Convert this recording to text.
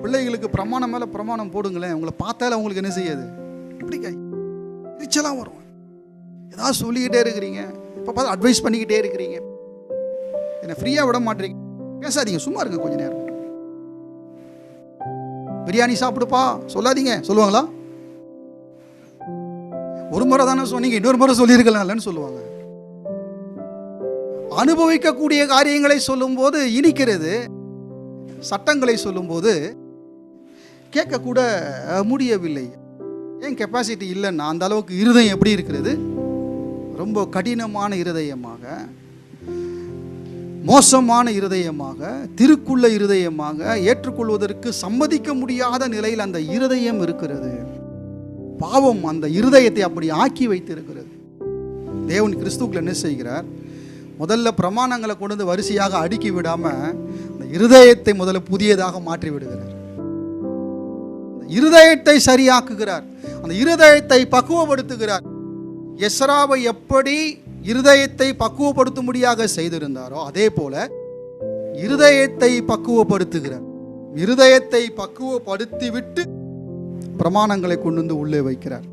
பிள்ளைகளுக்கு பிரமாணம் மேலே பிரமாணம் போடுங்களேன். உங்களை பார்த்தால உங்களுக்கு என்ன செய்யாது? இப்படி எரிச்சலாக வரும். ஏதாவது சொல்லிக்கிட்டே இருக்கிறீங்க, இப்போ பார்த்து அட்வைஸ் பண்ணிக்கிட்டே இருக்கிறீங்க, என்னை ஃப்ரீயாக விட மாட்டேறீங்க. பேசாதீங்க, சும்மா இருங்க கொஞ்ச நேரம். பிரியாணி சாப்பிடுப்பா சொல்லாதீங்க, சொல்லுவாங்களா? ஒரு முறை தானே சொன்னீங்க, இன்னொரு முறை சொல்லியிருக்கலாம்லன்னு சொல்லுவாங்க. அனுபவிக்கக்கூடிய காரியங்களை சொல்லும் போது இனிக்கிறது, சட்டங்களை சொல்லும் போது கேட்கக்கூட முடியவில்லை. ஏன் கெப்பாசிட்டி இல்லைன்னா அந்த அளவுக்கு இருதயம் எப்படி இருக்கிறது? ரொம்ப கடினமான இருதயமாக, மோசமான இருதயமாக, திருக்குள்ள இருதயமாக, ஏற்றுக்கொள்வதற்கு சம்மதிக்க முடியாத நிலையில் அந்த இருதயம் இருக்கிறது. பாவம் அந்த இருதயத்தை அப்படி ஆக்கி வைத்திருக்கிறது. தேவன் கிறிஸ்துவுக்குள்ள என்ன செய்கிறார்? முதல்ல பிரமாணங்களை கொண்டு வந்து வரிசையாக அடுக்கி விடாம அந்த இருதயத்தை முதல்ல புதியதாக மாற்றி விடுகிறார். இருதயத்தை சரியாக்குகிறார், அந்த இருதயத்தை பக்குவப்படுத்துகிறார். எஸ்ராவை எப்படி இருதயத்தை பக்குவப்படுத்தும்படியாக செய்திருந்தாரோ அதே போல இருதயத்தை பக்குவப்படுத்துகிறார். இருதயத்தை பக்குவப்படுத்தி விட்டு பிரமாணங்களை கொண்டு வந்து உள்ளே வைக்கிறார்.